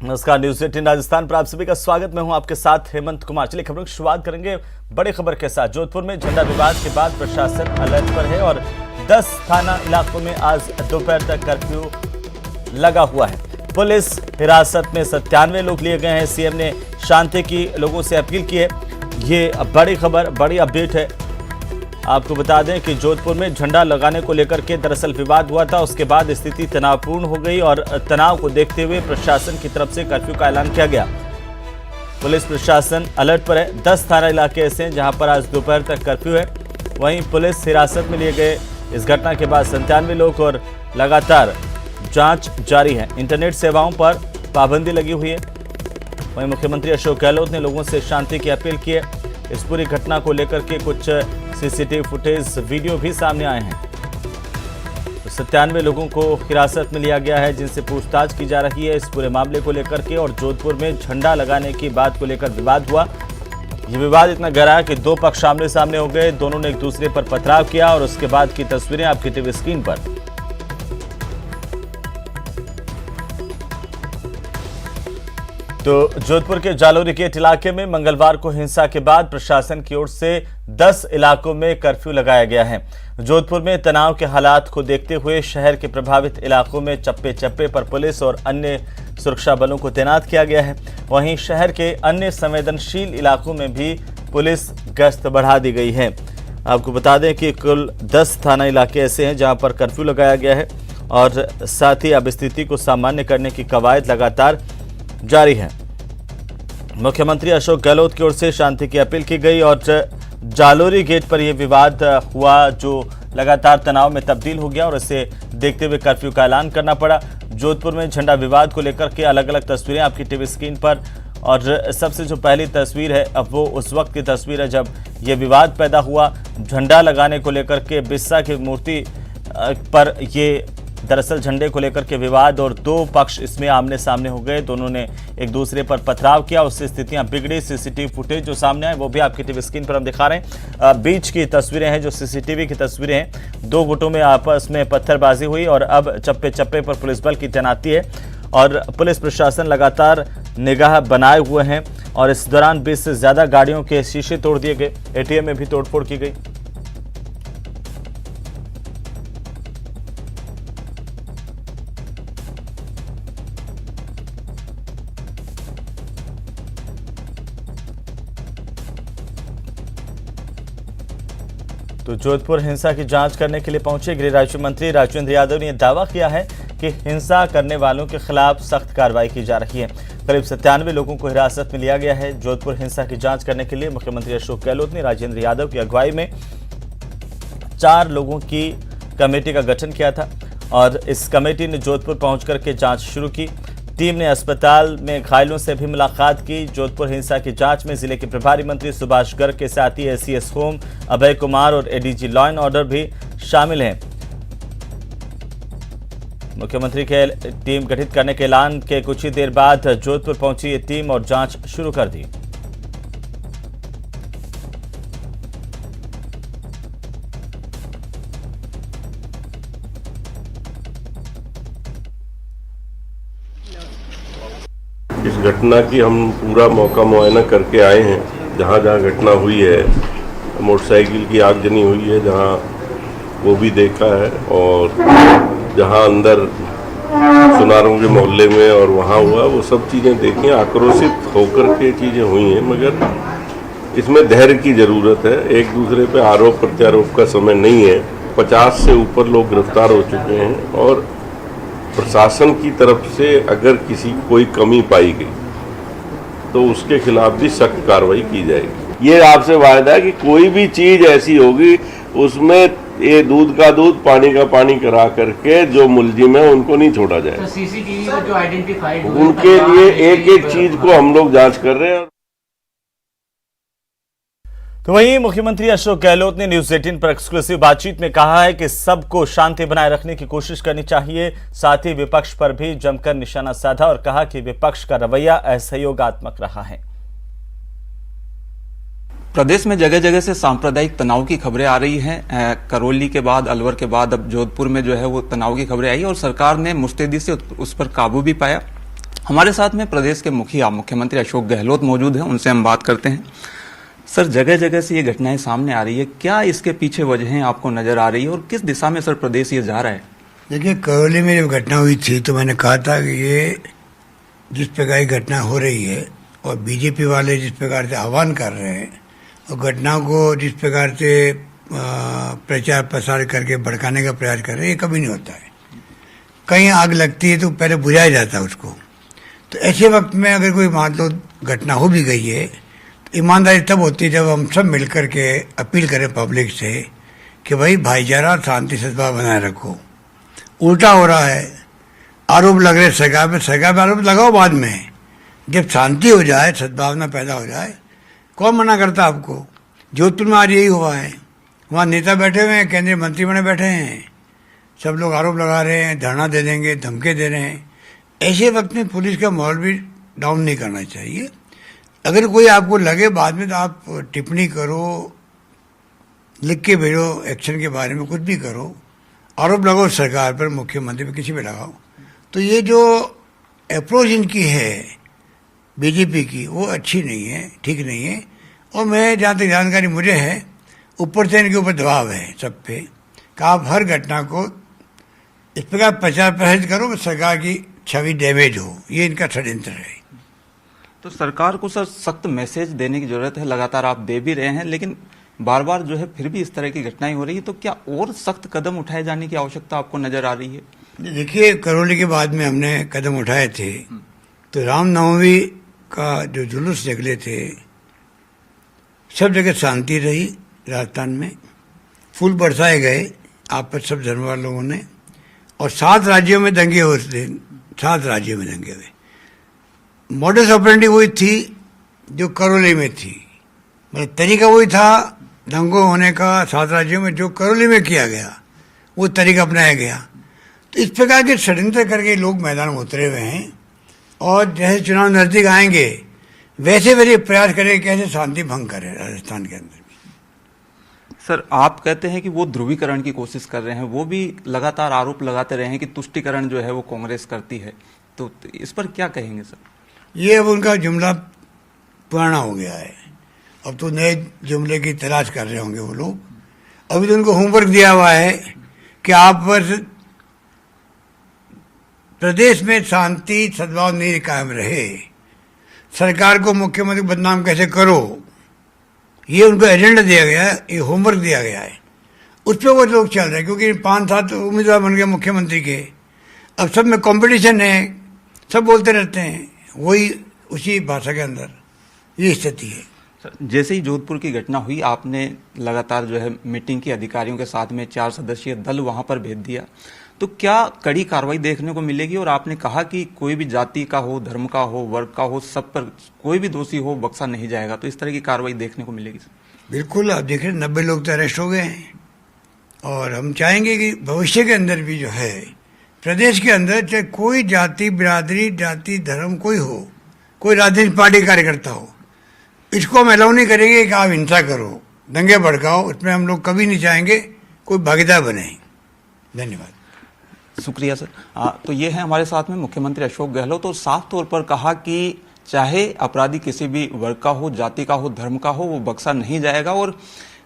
नमस्कार, न्यूज 18 राजस्थान पर आप सभी का स्वागत। मैं हूं आपके साथ हेमंत कुमार। चलिए खबरों की शुरुआत करेंगे बड़ी खबर के साथ। जोधपुर में झंडा विवाद के बाद प्रशासन अलर्ट पर है और 10 थाना इलाकों में आज दोपहर तक कर्फ्यू लगा हुआ है। पुलिस हिरासत में 97 लोग लिए गए हैं। सीएम ने शांति की लोगों से अपील की है। ये बड़ी खबर, बड़ी अपडेट है। आपको बता दें कि जोधपुर में झंडा लगाने को लेकर के दरअसल विवाद हुआ था। उसके बाद स्थिति तनावपूर्ण हो गई और तनाव को देखते हुए प्रशासन की तरफ से कर्फ्यू का ऐलान किया गया। पुलिस प्रशासन अलर्ट पर है। 10 थाना इलाके ऐसे हैं जहां पर आज दोपहर तक कर्फ्यू है। वहीं पुलिस हिरासत में लिए गए इस घटना के बाद 97 लोग और लगातार जांच जारी है। इंटरनेट सेवाओं पर पाबंदी लगी हुई है। वहीं मुख्यमंत्री अशोक गहलोत ने लोगों से शांति की अपील की है। इस पूरी घटना को लेकर के कुछ सीसीटीवी फुटेज, वीडियो भी सामने आए हैं। तो 97 लोगों को हिरासत में लिया गया है जिनसे पूछताछ की जा रही है इस पूरे मामले को लेकर के। और जोधपुर में झंडा लगाने की बात को लेकर विवाद हुआ। ये विवाद इतना गहरा है कि दो पक्ष आमने सामने हो गए। दोनों ने एक दूसरे पर पथराव किया और उसके बाद की तस्वीरें आपकी टीवी स्क्रीन पर। तो जोधपुर के जालोरी गेट इलाके में मंगलवार को हिंसा के बाद प्रशासन की ओर से 10 इलाकों में कर्फ्यू लगाया गया है। जोधपुर में तनाव के हालात को देखते हुए शहर के प्रभावित इलाकों में चप्पे चप्पे पर पुलिस और अन्य सुरक्षा बलों को तैनात किया गया है। वहीं शहर के अन्य संवेदनशील इलाकों में भी पुलिस गश्त बढ़ा दी गई है। आपको बता दें कि कुल 10 थाना इलाके ऐसे हैं जहां पर कर्फ्यू लगाया गया है और साथ ही अब स्थिति को सामान्य करने की कवायद लगातार जारी है। मुख्यमंत्री अशोक गहलोत की ओर से शांति की अपील की गई और जालोरी गेट पर यह विवाद हुआ जो लगातार तनाव में तब्दील हो गया और इसे देखते हुए कर्फ्यू का ऐलान करना पड़ा। जोधपुर में झंडा विवाद को लेकर के अलग अलग तस्वीरें आपकी टीवी स्क्रीन पर। और सबसे जो पहली तस्वीर है अब वो उस वक्त की तस्वीर है जब यह विवाद पैदा हुआ। झंडा लगाने को लेकर के बिस्सा की मूर्ति पर ये दरअसल झंडे को लेकर के विवाद और दो पक्ष इसमें आमने सामने हो गए। दोनों ने एक दूसरे पर पथराव किया, उससे स्थितियां बिगड़ी। सीसीटीवी फुटेज जो सामने आए वो भी आपकी टीवी स्क्रीन पर हम दिखा रहे हैं। बीच की तस्वीरें हैं जो सीसीटीवी की तस्वीरें हैं। दो गुटों में आपस में पत्थरबाजी हुई और अब चप्पे चप्पे पर पुलिस बल की तैनाती है और पुलिस प्रशासन लगातार निगाह बनाए हुए हैं। और इस दौरान 20 से ज्यादा गाड़ियों के शीशे तोड़ दिए गए। एटीएम में भी तोड़फोड़ की गई। तो जोधपुर हिंसा की जांच करने के लिए पहुंचे गृह राज्य मंत्री राजेंद्र यादव ने दावा किया है कि हिंसा करने वालों के खिलाफ सख्त कार्रवाई की जा रही है। करीब 97 लोगों को हिरासत में लिया गया है। जोधपुर हिंसा की जांच करने के लिए मुख्यमंत्री अशोक गहलोत ने राजेंद्र यादव की अगुवाई में 4 लोगों की कमेटी का गठन किया था और इस कमेटी ने जोधपुर पहुंच करके जांच शुरू की। टीम ने अस्पताल में घायलों से भी मुलाकात की। जोधपुर हिंसा की जांच में जिले के प्रभारी मंत्री सुभाष गर्ग के साथ ही एसीएस होम अभय कुमार और एडीजी लॉ एंड ऑर्डर भी शामिल हैं। मुख्यमंत्री के टीम गठित करने के ऐलान के कुछ ही देर बाद जोधपुर पहुंची ये टीम और जांच शुरू कर दी। इस घटना की हम पूरा मौका मुआयना करके आए हैं। जहाँ जहाँ घटना हुई है, मोटरसाइकिल की आगजनी हुई है जहाँ, वो भी देखा है। और जहाँ अंदर सुनारों के मोहल्ले में और वहाँ हुआ, वो सब चीज़ें देखी। आक्रोशित होकर के चीज़ें हुई हैं, मगर इसमें धैर्य की ज़रूरत है। एक दूसरे पे आरोप प्रत्यारोप का समय नहीं है। 50 से ऊपर लोग गिरफ्तार हो चुके हैं और प्रशासन की तरफ से अगर किसी कोई कमी पाई गई तो उसके खिलाफ भी सख्त कार्रवाई की जाएगी। ये आपसे वायदा है कि कोई भी चीज ऐसी होगी उसमें ये दूध का दूध पानी का पानी करा करके जो मुलजिम है उनको नहीं छोड़ा जाए। सीसीटीवी पर जो आइडेंटिफाइड उनके लिए एक एक चीज को हम लोग जांच कर रहे हैं। तो वहीं मुख्यमंत्री अशोक गहलोत ने न्यूज 18 पर एक्सक्लूसिव बातचीत में कहा है कि सबको शांति बनाए रखने की कोशिश करनी चाहिए। साथ ही विपक्ष पर भी जमकर निशाना साधा और कहा कि विपक्ष का रवैया असहयोगात्मक रहा है। प्रदेश में जगह जगह से सांप्रदायिक तनाव की खबरें आ रही हैं। करौली के बाद, अलवर के बाद अब जोधपुर में जो है वो तनाव की खबरें आई और सरकार ने मुस्तैदी से उस पर काबू भी पाया। हमारे साथ में प्रदेश के मुखिया मुख्यमंत्री अशोक गहलोत मौजूद हैं, उनसे हम बात करते हैं। सर, जगह जगह से ये घटनाएं सामने आ रही है, क्या इसके पीछे वजहें आपको नजर आ रही है और किस दिशा में सर प्रदेश ये जा रहा है? देखिए, करौली में जब घटना हुई थी तो मैंने कहा था कि ये जिस प्रकार की घटना हो रही है और बीजेपी वाले जिस प्रकार से आह्वान कर रहे हैं और घटना को जिस प्रकार से प्रचार प्रसार करके भड़काने का प्रयास कर रहे हैं, ये कभी नहीं होता है। कहीं आग लगती है तो पहले बुझाया जाता है उसको। तो ऐसे वक्त में अगर कोई मान लो घटना हो भी गई है तो ईमानदारी तब होती है जब हम सब मिलकर के अपील करें पब्लिक से कि भाई भाईचारा शांति सद्भाव बनाए रखो। उल्टा हो रहा है, आरोप लग रहे सरकार पे आरोप लगाओ बाद में, जब शांति हो जाए, सद्भावना पैदा हो जाए, कौन मना करता आपको। जोधपुर में आज यही हुआ है, वहाँ नेता बैठे हुए हैं, केंद्रीय मंत्री बने बैठे हैं, सब लोग आरोप लगा रहे हैं, धरना दे देंगे, धमके दे रहे हैं। ऐसे वक्त में पुलिस का माहौल भी डाउन नहीं करना चाहिए। अगर कोई आपको लगे बाद में तो आप टिप्पणी करो, लिख के भेजो, एक्शन के बारे में कुछ भी करो, आरोप लगाओ सरकार पर, मुख्यमंत्री पर, किसी पे लगाओ। तो ये जो अप्रोच इनकी है बीजेपी की, वो अच्छी नहीं है, ठीक नहीं है। और मैं जहाँ तक जानकारी मुझे है, ऊपर से इनके ऊपर दबाव है सब पे कि आप हर घटना को इस प्रकार प्रचार प्रसारित करो कि सरकार की छवि डैमेज हो। ये इनका षड्यंत्र है। तो सरकार को सर सख्त मैसेज देने की जरूरत है, लगातार आप दे भी रहे हैं, लेकिन बार बार जो है फिर भी इस तरह की घटनाएं हो रही है, तो क्या और सख्त कदम उठाए जाने की आवश्यकता आपको नजर आ रही है? देखिए, करौली के बाद में हमने कदम उठाए थे, तो रामनवमी का जो जुलूस निकले थे, सब जगह शांति रही। राजस्थान में फूल बरसाए गए आपस सब धर्म वाले लोगों ने, और 7 राज्यों में दंगे हुए थे, 7 राज्यों में दंगे हुए। मॉडस ऑपरेंडी वही थी जो करौली में थी, मतलब तरीका वही था दंगों होने का 7 राज्यों में, जो करौली में किया गया वो तरीका अपनाया गया। तो इस प्रकार के षड्यंत्र करके लोग मैदान में उतरे हुए हैं, और जैसे चुनाव नजदीक आएंगे वैसे वैसे प्रयास करें कैसे शांति भंग करें राजस्थान के अंदर भी। सर, आप कहते हैं कि वो ध्रुवीकरण की कोशिश कर रहे हैं, वो भी लगातार आरोप लगाते रहे हैं कि तुष्टीकरण जो है वो कांग्रेस करती है, तो इस पर क्या कहेंगे सर? ये अब उनका जुमला पुराना हो गया है, अब तो नए जुमले की तलाश कर रहे होंगे वो लोग। अभी तो उनको होमवर्क दिया हुआ है कि आप पर प्रदेश में शांति सद्भाव नहीं कायम रहे, सरकार को मुख्यमंत्री बदनाम कैसे करो, ये उनको एजेंडा दिया गया है, ये होमवर्क दिया गया है, उस पर वो लोग चल रहे हैं। क्योंकि 5-7 उम्मीदवार बन गए मुख्यमंत्री के, अब सब में कंपटीशन है, सब बोलते रहते हैं वही उसी भाषा के अंदर, ये स्थिति है। जैसे ही जोधपुर की घटना हुई, आपने लगातार जो है मीटिंग की, अधिकारियों के साथ में 4 सदस्यीय दल वहां पर भेज दिया, तो क्या कड़ी कार्रवाई देखने को मिलेगी? और आपने कहा कि कोई भी जाति का हो, धर्म का हो, वर्ग का हो, सब पर कोई भी दोषी हो बख्शा नहीं जाएगा, तो इस तरह की कार्रवाई देखने को मिलेगी? बिल्कुल, आप देख रहे 90 लोग तो अरेस्ट हो गए हैं, और हम चाहेंगे कि भविष्य के अंदर भी जो है प्रदेश के अंदर, चाहे कोई जाति बिरादरी, जाति धर्म कोई हो, कोई राजनीतिक पार्टी कार्यकर्ता हो, इसको हम अलाउ नहीं करेंगे कि आप हिंसा करो, दंगे भड़काओ, उसमें हम लोग कभी नहीं चाहेंगे कोई भागीदार बने। धन्यवाद। शुक्रिया सर। तो ये है हमारे साथ में मुख्यमंत्री अशोक गहलोत, तो साफ तौर पर कहा कि चाहे अपराधी किसी भी वर्ग का हो, जाति का हो, धर्म का हो, वो बख्शा नहीं जाएगा, और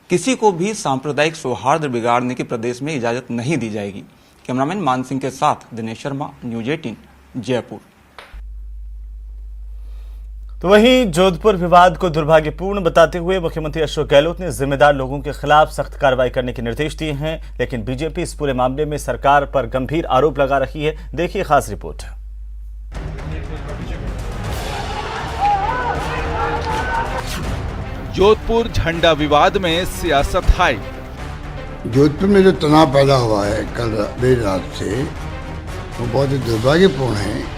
किसी को भी सांप्रदायिक सौहार्द बिगाड़ने की प्रदेश में इजाजत नहीं दी जाएगी। कैमरामैन मान सिंह के साथ दिनेश शर्मा, न्यूज 18 जयपुर। तो वहीं जोधपुर विवाद को दुर्भाग्यपूर्ण बताते हुए मुख्यमंत्री अशोक गहलोत ने जिम्मेदार लोगों के खिलाफ सख्त कार्रवाई करने के निर्देश दिए हैं, लेकिन बीजेपी इस पूरे मामले में सरकार पर गंभीर आरोप लगा रही है। देखिए खास रिपोर्ट। जोधपुर झंडा विवाद में सियासत हाई। जोधपुर में जो तनाव पैदा हुआ है कल देर रात से, वो बहुत ही दुर्भाग्यपूर्ण है,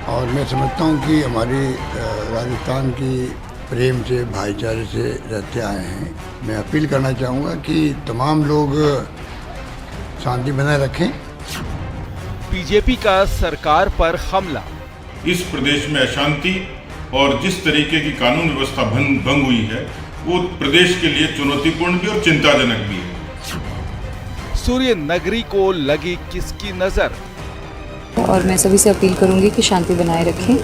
और मैं समझता हूँ कि हमारी राजस्थान की प्रेम से, भाईचारे से रहते आए हैं। मैं अपील करना चाहूँगा कि तमाम लोग शांति बनाए रखें। बीजेपी का सरकार पर हमला। इस प्रदेश में अशांति और जिस तरीके की कानून व्यवस्था भंग हुई है, वो प्रदेश के लिए चुनौतीपूर्ण भी और चिंताजनक भी है। सूर्य नगरी को लगी किसकी नजर? और मैं सभी से अपील करूँगी कि शांति बनाए रखें।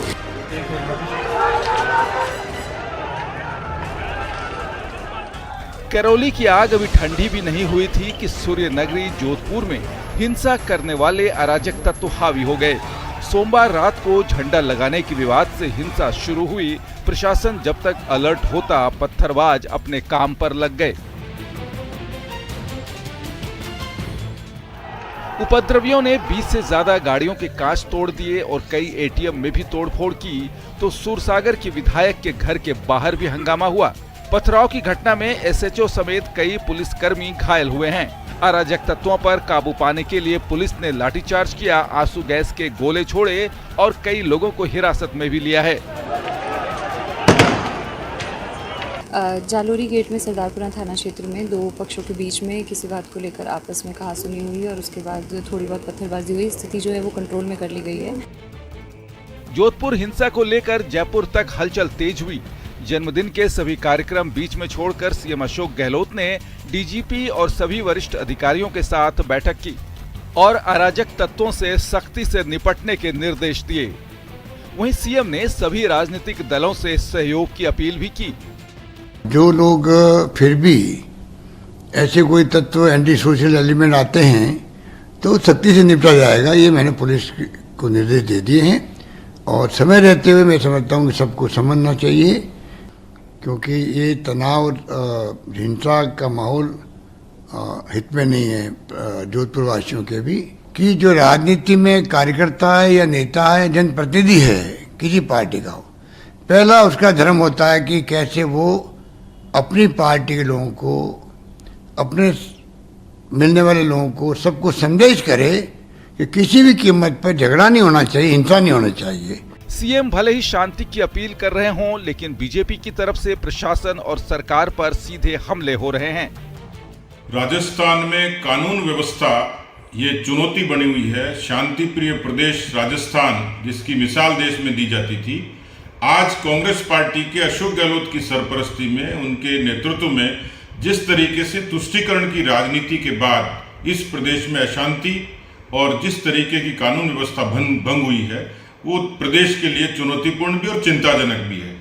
करौली की आग अभी ठंडी भी नहीं हुई थी कि सूर्य नगरी जोधपुर में हिंसा करने वाले अराजक तत्व हावी हो गए। सोमवार रात को झंडा लगाने के विवाद से हिंसा शुरू हुई। प्रशासन जब तक अलर्ट होता, पत्थरबाज अपने काम पर लग गए। उपद्रवियों ने 20 से ज्यादा गाड़ियों के कांच तोड़ दिए और कई एटीएम में भी तोड़फोड़ की तो सूरसागर के विधायक के घर के बाहर भी हंगामा हुआ। पथराव की घटना में एसएचओ समेत कई पुलिसकर्मी घायल हुए हैं। अराजक तत्वों पर काबू पाने के लिए पुलिस ने लाठीचार्ज किया, आंसू गैस के गोले छोड़े और कई लोगों को हिरासत में भी लिया है। जालोरी गेट में सरदारपुरा थाना क्षेत्र में दो पक्षों के बीच में किसी बात को लेकर आपस में कहासुनी हुई और उसके बाद थोड़ी बहुत पत्थरबाजी हुई। स्थिति जो है वो कंट्रोल में कर ली गई है। जोधपुर हिंसा को लेकर जयपुर तक हलचल तेज हुई। जन्मदिन के सभी कार्यक्रम बीच में छोड़कर सीएम अशोक गहलोत ने डीजीपी और सभी वरिष्ठ अधिकारियों के साथ बैठक की और अराजक तत्वों से सख्ती से निपटने के निर्देश दिए। वहीं सीएम ने सभी राजनीतिक दलों से सहयोग की अपील भी की। जो लोग फिर भी ऐसे कोई तत्व एंटी सोशल एलिमेंट आते हैं तो सख्ती से निपटा जाएगा, ये मैंने पुलिस को निर्देश दे दिए हैं। और समय रहते हुए मैं समझता हूँ कि सबको समझना चाहिए, क्योंकि ये तनाव हिंसा का माहौल हित में नहीं है जोधपुर वासियों के भी। कि जो राजनीति में कार्यकर्ता है या नेता है, जनप्रतिनिधि है किसी पार्टी का हो, पहला उसका धर्म होता है कि कैसे वो अपनी पार्टी के लोगों को, अपने मिलने वाले लोगों को, सबको संदेश करे कि किसी भी कीमत पर झगड़ा नहीं होना चाहिए, हिंसा नहीं होना चाहिए। सीएम भले ही शांति की अपील कर रहे हों, लेकिन बीजेपी की तरफ से प्रशासन और सरकार पर सीधे हमले हो रहे हैं। राजस्थान में कानून व्यवस्था ये चुनौती बनी हुई है। शांति प्रिय प्रदेश राजस्थान, जिसकी मिसाल देश में दी जाती थी, आज कांग्रेस पार्टी के अशोक गहलोत की सरपरस्ती में, उनके नेतृत्व में जिस तरीके से तुष्टीकरण की राजनीति के बाद इस प्रदेश में अशांति और जिस तरीके की कानून व्यवस्था भंग हुई है, वो प्रदेश के लिए चुनौतीपूर्ण भी और चिंताजनक भी है।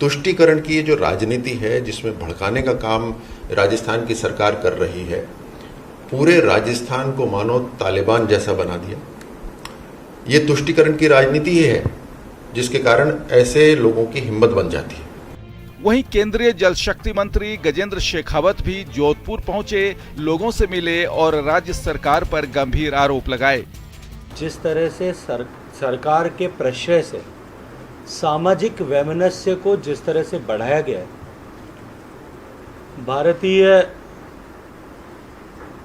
तुष्टीकरण की ये जो राजनीति है, जिसमें भड़काने का काम राजस्थान की सरकार कर रही है, पूरे राजस्थान को मानो तालिबान जैसा बना दिया। ये तुष्टीकरण की राजनीति ही है जिसके कारण ऐसे लोगों की हिम्मत बन जाती है। वहीं केंद्रीय जल शक्ति मंत्री गजेंद्र शेखावत भी जोधपुर पहुंचे, लोगों से मिले और राज्य सरकार पर गंभीर आरोप लगाए। जिस तरह से सरकार के प्रश्रय से सामाजिक वैमनस्य को जिस तरह से बढ़ाया गया है, भारतीय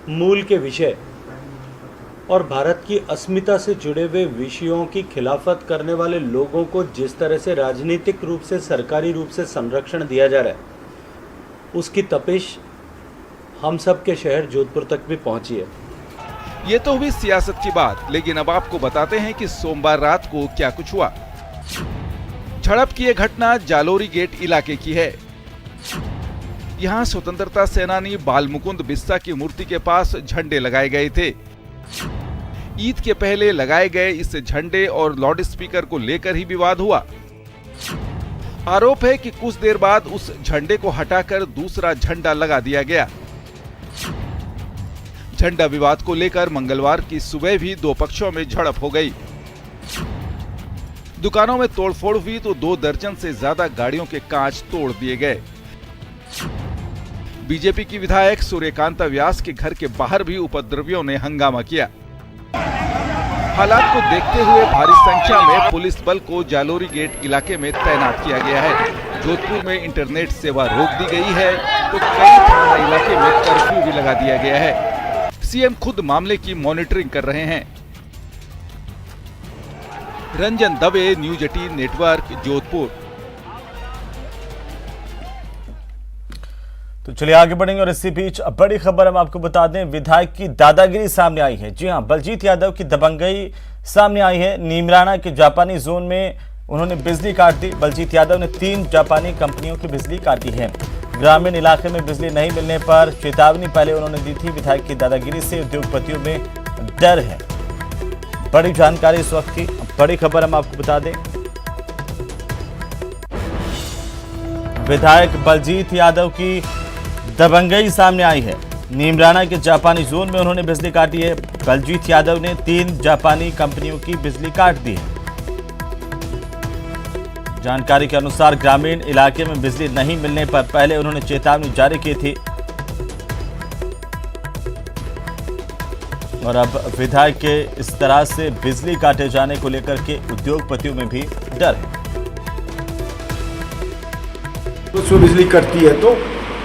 मूल के विषय और भारत की अस्मिता से जुड़े हुए विषयों की खिलाफत करने वाले लोगों को जिस तरह से राजनीतिक रूप से, सरकारी रूप से संरक्षण दिया जा रहा है, उसकी तपिश हम सब के शहर जोधपुर तक भी पहुंची है। ये तो हुई सियासत की बात, लेकिन अब आपको बताते हैं कि सोमवार रात को क्या कुछ हुआ। झड़प की यह घटना जालोरी गेट इलाके की है। यहाँ स्वतंत्रता सेनानी बाल मुकुंद बिस्सा की मूर्ति के पास झंडे लगाए गए थे। ईद के पहले लगाए गए इस झंडे और लाउड स्पीकर को लेकर ही विवाद हुआ। आरोप है कि कुछ देर बाद उस झंडे को हटाकर दूसरा झंडा लगा दिया गया। झंडा विवाद को लेकर मंगलवार की सुबह भी दो पक्षों में झड़प हो गई। दुकानों में तोड़फोड़ हुई तो 2 दर्जन से ज्यादा गाड़ियों के कांच तोड़ दिए गए। बीजेपी की विधायक सूर्यकांता व्यास के घर के बाहर भी उपद्रवियों ने हंगामा किया। हालात को देखते हुए भारी संख्या में पुलिस बल को जालोरी गेट इलाके में तैनात किया गया है। जोधपुर में इंटरनेट सेवा रोक दी गई है तो कई थाना इलाके में कर्फ्यू भी लगा दिया गया है। सीएम खुद मामले की मॉनिटरिंग कर रहे हैं। Ranjan Dave, news 18 network, Jodhpur. तो चलिए आगे बढ़ेंगे और इसी बीच बड़ी खबर हम आपको बता दें, विधायक की दादागिरी सामने आई है। जी हां, बलजीत यादव की दबंगई सामने आई है। नीमराना के जापानी जोन में उन्होंने बिजली काट दी। बलजीत यादव ने 3 जापानी कंपनियों की बिजली काटी है। ग्रामीण इलाके में बिजली नहीं मिलने पर चेतावनी पहले उन्होंने दी थी। विधायक की दादागिरी से उद्योगपतियों में डर है। बड़ी जानकारी इस वक्त की बड़ी खबर हम आपको बता दें। विधायक बलजीत यादव की दबंगई सामने आई है। नीमराना के जापानी जोन में उन्होंने बिजली काटी है। बलजीत यादव ने 3 जापानी कंपनियों की बिजली काट दी है। जानकारी के अनुसार ग्रामीण इलाके में बिजली नहीं मिलने पर पहले उन्होंने चेतावनी जारी की थी और अब विधायक के इस तरह से बिजली काटे जाने को लेकर के उद्योगपतियों में भी डर है। उसमें बिजली कटती है तो,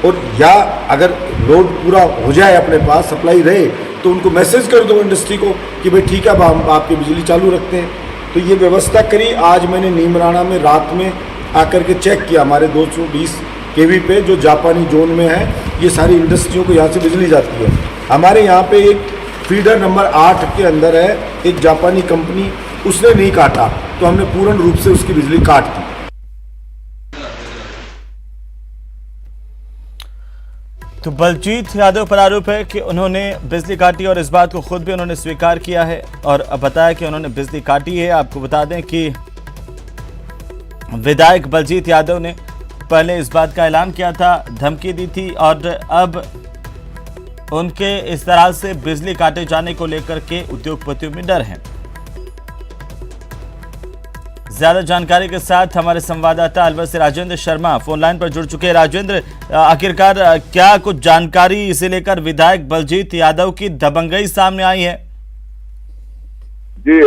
और या अगर लोड पूरा हो जाए, अपने पास सप्लाई रहे, तो उनको मैसेज कर दो इंडस्ट्री को कि भाई ठीक है, अब हम आपकी बिजली चालू रखते हैं। तो ये व्यवस्था करी। आज मैंने नीमराना में रात में आकर के चेक किया, हमारे 220 केवी पे जो जापानी जोन में है, ये सारी इंडस्ट्रियों को यहाँ से बिजली जाती है। हमारे यहाँ पे एक फीडर नंबर 8 के अंदर है एक जापानी कंपनी, उसने नहीं काटा तो हमने पूर्ण रूप से उसकी बिजली काट दी। तो बलजीत यादव पर आरोप है कि उन्होंने बिजली काटी और इस बात को खुद भी उन्होंने स्वीकार किया है और बताया कि उन्होंने बिजली काटी है। आपको बता दें कि विधायक बलजीत यादव ने पहले इस बात का ऐलान किया था, धमकी दी थी और अब उनके इस तरह से बिजली काटे जाने को लेकर के उद्योगपतियों में डर है। ज्यादा जानकारी के साथ हमारे संवाददाता अलवर से राजेंद्र शर्मा फोन लाइन पर जुड़ चुके हैं। राजेंद्र, आखिरकार क्या कुछ जानकारी इसे लेकर विधायक बलजीत यादव की दबंगई सामने आई है? जी,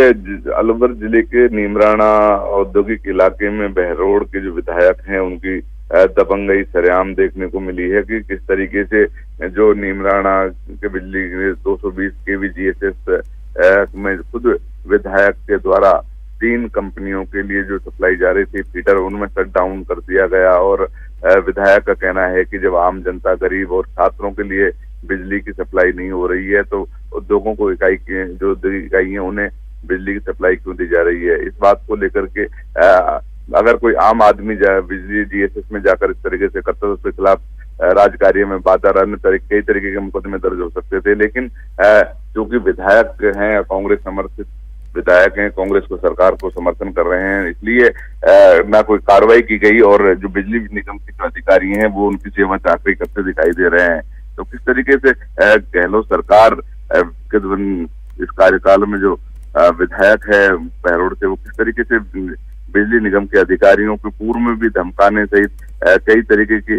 अलवर जिले के नीमराना औद्योगिक इलाके में बहरोड़ के जो विधायक हैं उनकी दबंगई सरेआम देखने को मिली है कि किस तरीके से जो नीमराना के बिजली 220 केवी जीएसएस में खुद विधायक के द्वारा 3 कंपनियों के लिए जो सप्लाई जा रही थी फीडर, उनमें शट डाउन कर दिया गया। और विधायक का कहना है कि जब आम जनता, गरीब और छात्रों के लिए बिजली की सप्लाई नहीं हो रही है तो उद्योगों को जो इकाइयां उन्हें बिजली की सप्लाई क्यों दी जा रही है। इस बात को लेकर के अगर कोई आम आदमी बिजली जीएसएस में जाकर इस तरीके से करता तो उसके खिलाफ राजकार्य में बाधा, अन्य कई तरीके के मुकदमे दर्ज हो सकते थे। लेकिन क्योंकि विधायक हैं, कांग्रेस समर्थित विधायक हैं, कांग्रेस को सरकार को समर्थन कर रहे हैं, इसलिए ना कोई कार्रवाई की गई और जो बिजली निगम के जो अधिकारी हैं वो उनकी सेवा चाकरी करते दिखाई दे रहे हैं। तो किस तरीके से गहलोत सरकार के इस कार्यकाल में जो विधायक है बहरोड़ से, वो किस तरीके से बिजली निगम के अधिकारियों को पूर्व में भी धमकाने सहित कई तरीके की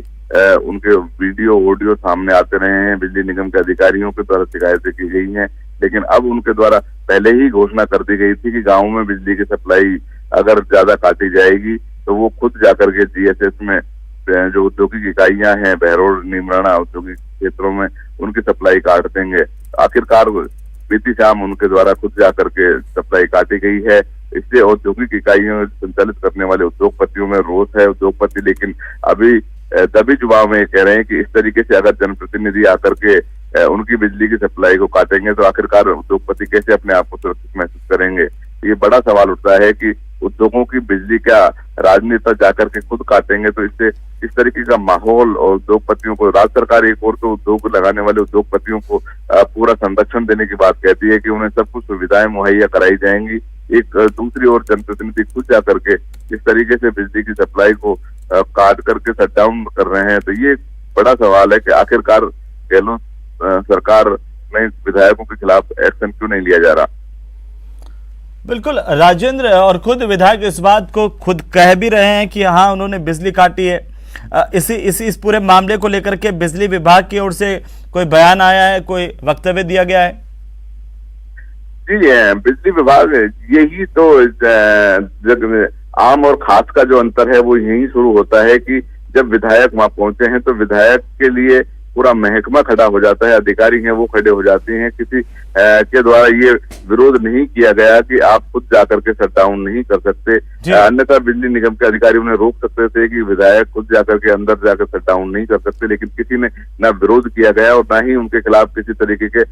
उनके वीडियो ऑडियो सामने आते रहे हैं। बिजली निगम के अधिकारियों के द्वारा शिकायतें की गई हैं, लेकिन अब उनके द्वारा पहले ही घोषणा कर दी गई थी कि गाँव में बिजली की सप्लाई अगर ज्यादा काटी जाएगी तो वो खुद जाकर के जीएसएस में जो औद्योगिक इकाइयां हैं बहरोड़ नीमराना औद्योगिक क्षेत्रों में उनकी सप्लाई काट देंगे। आखिरकार बीती शाम उनके द्वारा खुद जाकर के सप्लाई काटी गई है। इससे औद्योगिक इकाइयों संचालित करने वाले उद्योगपतियों में रोष है। उद्योगपति लेकिन अभी दबी जुबान में कह रहे हैं कि इस तरीके से अगर जनप्रतिनिधि आकर के उनकी बिजली की सप्लाई को काटेंगे तो आखिरकार उद्योगपति कैसे अपने आप को सुरक्षित महसूस करेंगे। ये बड़ा सवाल उठता है कि उद्योगों की बिजली क्या राजनेता जाकर के खुद काटेंगे तो इससे इस तरीके का माहौल और उद्योगपतियों को, राज्य सरकार एक और तो उद्योग लगाने वाले उद्योगपतियों को पूरा संरक्षण देने की बात कहती है कि उन्हें सब कुछ सुविधाएं मुहैया कराई जाएंगी, एक दूसरी ओर जनप्रतिनिधि खुद जाकर के इस तरीके से बिजली की सप्लाई को काट करके शट डाउन कर रहे हैं। तो ये बड़ा सवाल है कि आखिरकार गहलोत सरकार में विधायकों के खिलाफ एक्शन क्यों नहीं लिया जा रहा। बिल्कुल राजेंद्र, और खुद विधायक इस बात को खुद कह भी रहे हैं कि हाँ उन्होंने बिजली काटी है। इस पूरे मामले को लेकर के बिजली विभाग की ओर से कोई बयान आया है, कोई वक्तव्य दिया गया है? जी, बिजली विभाग यही तो आम और खास का जो अंतर है वो यही शुरू होता है कि जब विधायक वहां पहुंचे हैं तो विधायक के लिए पूरा महकमा खड़ा हो जाता है, अधिकारी हैं वो खड़े हो जाते हैं। किसी के द्वारा ये विरोध नहीं किया गया कि आप खुद जाकर के शट डाउन नहीं कर सकते, अन्यथा बिजली निगम के अधिकारी उन्हें रोक सकते थे कि विधायक खुद जाकर के अंदर जाकर शट डाउन नहीं कर सकते, लेकिन किसी ने ना विरोध किया गया और ना ही उनके खिलाफ किसी तरीके के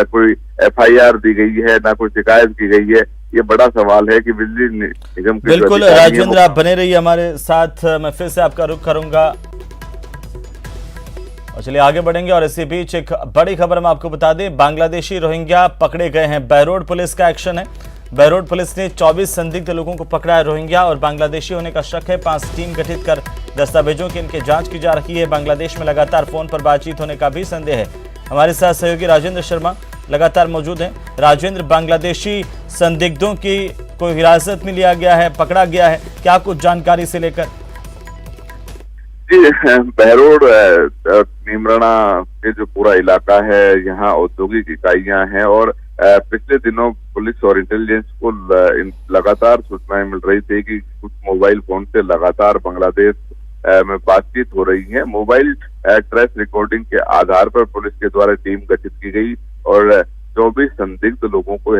कोई एफआईआर दी गई है, ना कोई शिकायत की गई है। ये बड़ा सवाल है कि बिजली निगम के बिल्कुल राजेंद्र, आप बने रहिए हमारे साथ। मैं फिर से आपका रुख करूंगा और चलिए आगे बढ़ेंगे और इसी बीच एक बड़ी खबर हम आपको बता दें, बांग्लादेशी रोहिंग्या पकड़े गए हैं। बहरोड पुलिस का एक्शन है। बहरोड पुलिस ने 24 संदिग्ध लोगों को पकड़ा है। रोहिंग्या और बांग्लादेशी होने का शक है। 5 टीम गठित कर दस्तावेजों की इनकी जांच की जा रही है। बांग्लादेश में लगातार फोन पर बातचीत होने का भी संदेह है। हमारे साथ सहयोगी राजेंद्र शर्मा लगातार मौजूद हैं। राजेंद्र, बांग्लादेशी संदिग्धों की को हिरासत में लिया गया है, पकड़ा गया है, क्या कुछ जानकारी से लेकर? जी, बहरोड नीमराना के जो पूरा इलाका है, यहाँ औद्योगिक इकाइयां हैं और पिछले दिनों पुलिस और इंटेलिजेंस को लगातार सूचनाएं मिल रही थी कि कुछ मोबाइल फोन से लगातार बांग्लादेश में बातचीत हो रही है। मोबाइल ट्रेस रिकॉर्डिंग के आधार पर पुलिस के द्वारा टीम गठित की गई और 24 संदिग्ध लोगों को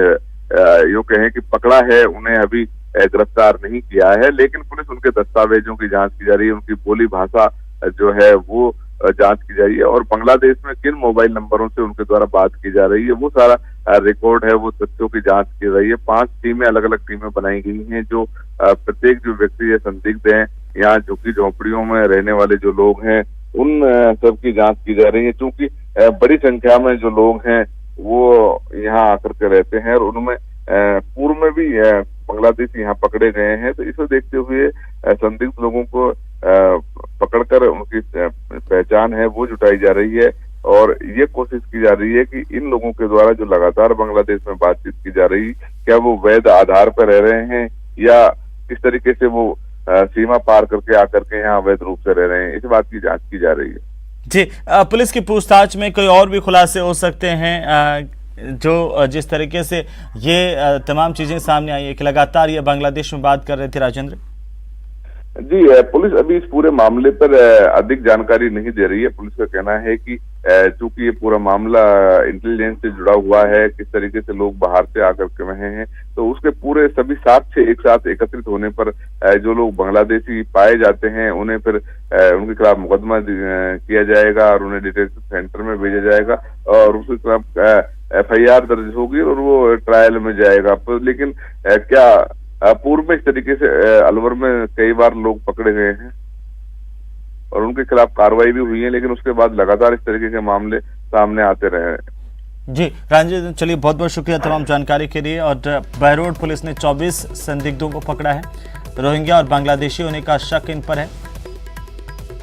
यूं कहें कि पकड़ा है। उन्हें अभी गिरफ्तार नहीं किया है, लेकिन पुलिस उनके दस्तावेजों की जांच की जा रही है, उनकी बोली भाषा जो है वो जांच की जा रही है और बांग्लादेश में किन मोबाइल नंबरों से उनके द्वारा बात की जा रही है वो सारा रिकॉर्ड है, वो तथ्यों की जांच की रही है। 5 टीमें, अलग अलग टीमें बनाई गई हैं जो प्रत्येक जो व्यक्ति है संदिग्ध हैं, यहाँ झुग्गी झोंपड़ियों में रहने वाले जो लोग हैं उन सब की जांच की जा रही है। क्योंकि बड़ी संख्या में जो लोग हैं वो यहाँ आकर के रहते हैं और उनमें पूर्व में भी बांग्लादेशी यहाँ पकड़े गए हैं, तो इसे देखते हुए संदिग्ध लोगों को पकड़कर उनकी पहचान है वो जुटाई जा रही है और ये कोशिश की जा रही है कि इन लोगों के द्वारा जो लगातार बांग्लादेश में बातचीत की जा रही, क्या वो वैध आधार पर रह रहे हैं या किस तरीके से वो सीमा पार करके आकर के यहाँ अवैध रूप से रह रहे हैं, इस बात की जांच की जा रही है। जी, पुलिस की पूछताछ में कोई और भी खुलासे हो सकते हैं जो जिस तरीके से ये तमाम चीजें सामने आई है कि लगातार ये बांग्लादेश में बात कर रहे थे? राजेंद्र जी, पुलिस अभी इस पूरे मामले पर अधिक जानकारी नहीं दे रही है। पुलिस का कहना है कि चूंकि ये पूरा मामला इंटेलिजेंस से जुड़ा हुआ है, किस तरीके से लोग बाहर से आकर के रहे हैं, तो उसके पूरे सभी साक्ष्य एक साथ एकत्रित होने पर जो लोग बांग्लादेशी पाए जाते हैं उन्हें फिर उनके खिलाफ मुकदमा किया जाएगा और उन्हें डिटेंशन सेंटर में भेजा जाएगा और उसके खिलाफ FIR दर्ज होगी और वो ट्रायल में जाएगा। लेकिन क्या पूर्व में इस तरीके से अलवर में कई बार लोग पकड़े गए हैं और उनके खिलाफ कार्रवाई भी हुई है, लेकिन उसके बाद लगातार इस तरीके के मामले सामने आते रहे हैं। जी राजेंद्र, चलिए बहुत बहुत शुक्रिया तमाम जानकारी के लिए। और बहरोड पुलिस ने 24 संदिग्धों को पकड़ा है। रोहिंग्या और बांग्लादेशी होने का शक इन पर है।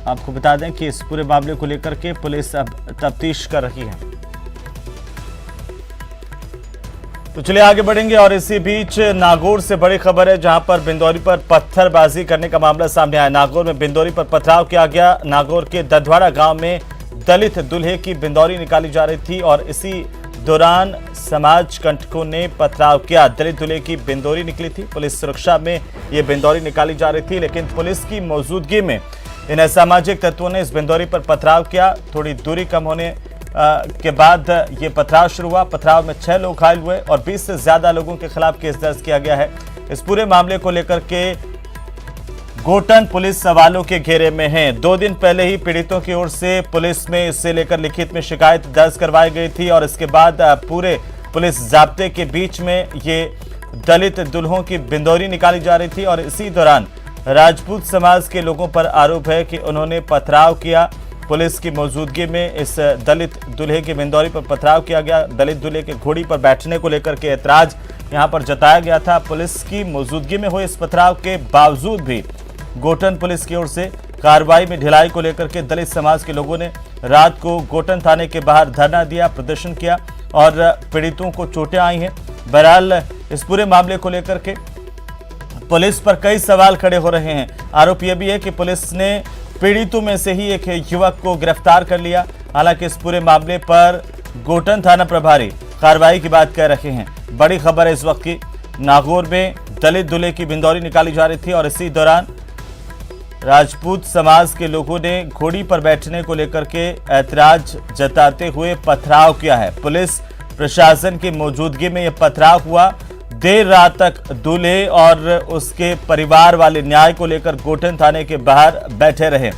आपको बता दें कि इस पूरे मामले को लेकर के पुलिस अब तफ्तीश कर रही है। तो चलिए आगे बढ़ेंगे और इसी बीच नागौर से बड़ी खबर है, जहां पर बिंदौरी पर पत्थरबाजी करने का मामला सामने आया। नागौर में बिंदौरी पर पथराव किया गया। नागौर के दधवाड़ा गांव में दलित दूल्हे की बिंदौरी निकाली जा रही थी और इसी दौरान समाज कंटकों ने पथराव किया। दलित दूल्हे की बिंदौरी निकली थी। पुलिस सुरक्षा में ये बिंदौरी निकाली जा रही थी, लेकिन पुलिस की मौजूदगी में इन असामाजिक तत्वों ने इस बिंदौरी पर पथराव किया। थोड़ी दूरी कम होने के बाद ये पथराव शुरू हुआ। पथराव में 6 लोग घायल हुए और 20 से ज्यादा लोगों के खिलाफ केस दर्ज किया गया है। इस पूरे मामले को लेकर के गोटन पुलिस सवालों के घेरे में है। 2 दिन पहले ही पीड़ितों की ओर से पुलिस में इससे लेकर लिखित में शिकायत दर्ज करवाई गई थी और इसके बाद पूरे पुलिस जाब्ते के बीच में ये दलित दुल्हों की बिंदौरी निकाली जा रही थी और इसी दौरान राजपूत समाज के लोगों पर आरोप है कि उन्होंने पथराव किया। पुलिस की मौजूदगी में इस दलित दूल्हे की बिंदौरी पर पथराव किया गया। दलित दूल्हे के घोड़ी पर बैठने को लेकर के ऐतराज यहां पर जताया गया था। पुलिस की मौजूदगी में हुए इस पथराव के बावजूद भी गोटन पुलिस की ओर से कार्रवाई में ढिलाई को लेकर के दलित समाज के लोगों ने रात को गोटन थाने के बाहर धरना दिया, प्रदर्शन किया और पीड़ितों को चोटें आई हैं। बहरहाल इस पूरे मामले को लेकर के पुलिस पर कई सवाल खड़े हो रहे हैं। आरोप यह भी है कि पुलिस ने पीड़ितों में से ही एक युवक को गिरफ्तार कर लिया। हालांकि इस पूरे मामले पर गोटन थाना प्रभारी कार्रवाई की बात कह रहे हैं। बड़ी खबर है इस वक्त की, नागौर में दलित दूल्हे की बिंदौरी निकाली जा रही थी और इसी दौरान राजपूत समाज के लोगों ने घोड़ी पर बैठने को लेकर के ऐतराज जताते हुए पथराव किया है। पुलिस प्रशासन की मौजूदगी में यह पथराव हुआ। देर रात तक दूल्हे और उसके परिवार वाले न्याय को लेकर गोटन थाने के बाहर बैठे रहे।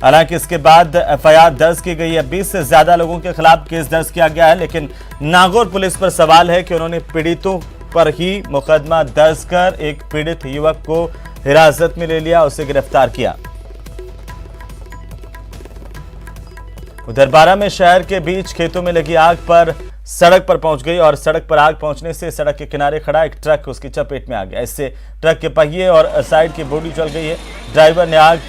हालांकि इसके बाद FIR दर्ज की गई है। 20 से ज्यादा लोगों के खिलाफ केस दर्ज किया गया है, लेकिन नागौर पुलिस पर सवाल है कि उन्होंने पीड़ितों पर ही मुकदमा दर्ज कर एक पीड़ित युवक को हिरासत में ले लिया, उसे गिरफ्तार किया। उधर बारां में शहर के बीच खेतों में लगी आग पर सड़क पर पहुंच गई और सड़क पर आग पहुंचने से सड़क के किनारे खड़ा एक ट्रक उसकी चपेट में आ गया। इससे ट्रक के पहिए और साइड की बॉडी जल गई है। ड्राइवर ने आग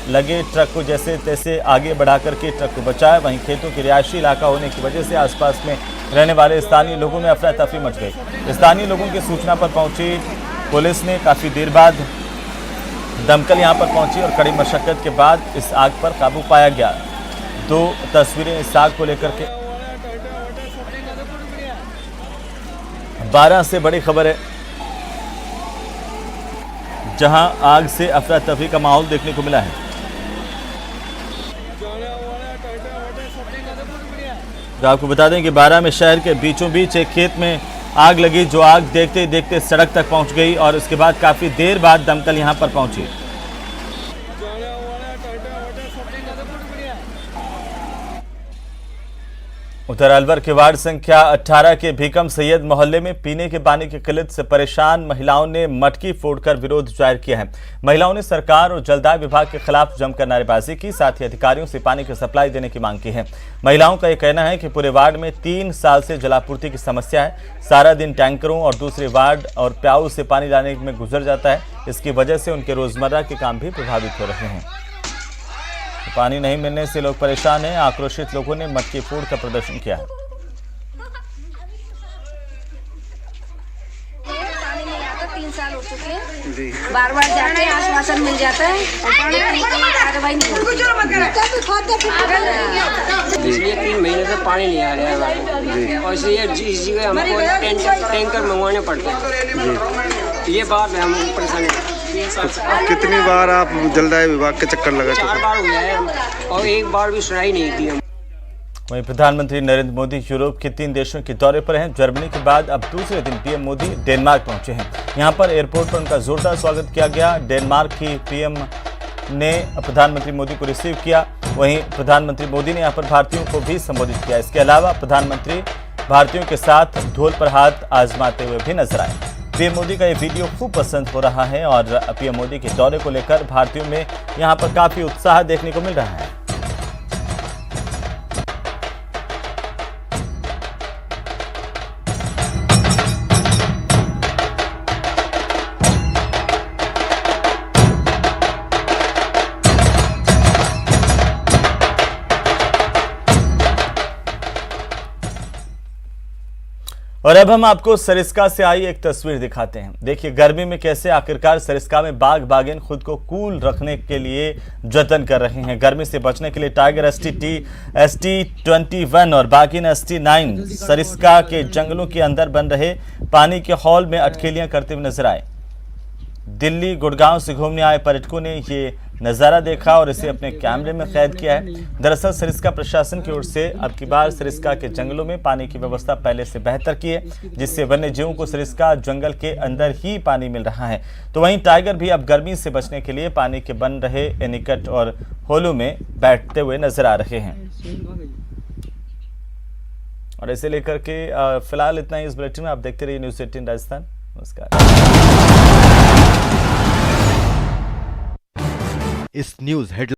लगे ट्रक को जैसे तैसे आगे बढ़ा करके ट्रक को बचाया। वहीं खेतों के रिहायशी इलाका होने की वजह से आसपास में रहने वाले स्थानीय लोगों में अफरा तफरी मच गई। स्थानीय लोगों की सूचना पर पहुंची पुलिस ने काफी देर बाद दमकल यहां पर पहुंची और कड़ी मशक्कत के बाद इस आग पर काबू पाया गया। दो तस्वीरें इस आग को लेकर के। बारां से बड़ी खबर है, जहां आग से अफरा तफरी का माहौल देखने को मिला है। तो आपको बता दें कि बारां में शहर के बीचों बीच एक खेत में आग लगी, जो आग देखते ही देखते सड़क तक पहुंच गई और उसके बाद काफी देर बाद दमकल यहां पर पहुंची। उधर अलवर के वार्ड संख्या 18 के भीकम सैयद मोहल्ले में पीने के पानी की किल्लत से परेशान महिलाओं ने मटकी फोड़कर विरोध जाहिर किया है। महिलाओं ने सरकार और जलदाय विभाग के खिलाफ जमकर नारेबाजी की, साथ ही अधिकारियों से पानी की सप्लाई देने की मांग की है। महिलाओं का यह कहना है कि पूरे वार्ड में 3 साल से जलापूर्ति की समस्या है। सारा दिन टैंकरों और दूसरे वार्ड और प्याऊ से पानी लाने में गुजर जाता है। इसकी वजह से उनके रोजमर्रा के काम भी प्रभावित हो रहे हैं। पानी नहीं मिलने से लोग परेशान हैं। आक्रोशित लोगों ने मटकी फोड़ का प्रदर्शन किया है। पानी नहीं आता, 3 साल हो चुके हैं। बार बार जाते हैं, आश्वासन मिल जाता है और पानी की कार्रवाई नहीं होती। इसलिए 3 महीने से पानी नहीं आ रहा है और इसलिए इस जगह हमको टैंकर मंगवाने पड़ते हैं। ये बात है, हम परेशान हैं। कितनी बार आप जलदाय विभाग के चक्कर लगा चुके? 4 बार हुआ है और एक बार भी सुनाई नहीं की। वहीं प्रधानमंत्री नरेंद्र मोदी यूरोप के 3 देशों के दौरे पर हैं। जर्मनी के बाद अब दूसरे दिन पीएम मोदी डेनमार्क पहुंचे हैं। यहां पर एयरपोर्ट पर उनका जोरदार स्वागत किया गया। डेनमार्क की पीएम ने प्रधानमंत्री मोदी को रिसीव किया। वहीं प्रधानमंत्री मोदी ने यहां पर भारतीयों को भी संबोधित किया। इसके अलावा प्रधानमंत्री भारतीयों के साथ ढोल पर हाथ आजमाते हुए भी नजर आए। पीएम मोदी का ये वीडियो खूब पसंद हो रहा है और पीएम मोदी के दौरे को लेकर भारतीयों में यहां पर काफी उत्साह देखने को मिल रहा है। और अब हम आपको सरिस्का से आई एक तस्वीर दिखाते हैं। देखिए गर्मी में कैसे आखिरकार सरिस्का में बाघ बाघिन खुद को कूल रखने के लिए जतन कर रहे हैं। गर्मी से बचने के लिए टाइगर ST21 और बाघिन ST9 सरिस्का के जंगलों के अंदर बन रहे पानी के हॉल में अटखेलियां करते हुए नजर आए। दिल्ली गुड़गांव से घूमने आए पर्यटकों ने ये नज़ारा देखा और इसे अपने कैमरे में कैद किया है। दरअसल सरिस्का प्रशासन की ओर से अब की बार सरिस्का के जंगलों में पानी की व्यवस्था पहले से बेहतर की है, जिससे वन्य जीवों को सरिस्का जंगल के अंदर ही पानी मिल रहा है। तो वहीं टाइगर भी अब गर्मी से बचने के लिए पानी के बन रहे एनीकट और होलों में बैठते हुए नजर आ रहे हैं। और इसे लेकर के फिलहाल इतना ही इस बुलेटिन में। आप देखते रहिए न्यूज़ 18 राजस्थान। नमस्कार। इस न्यूज़ हेडलाइन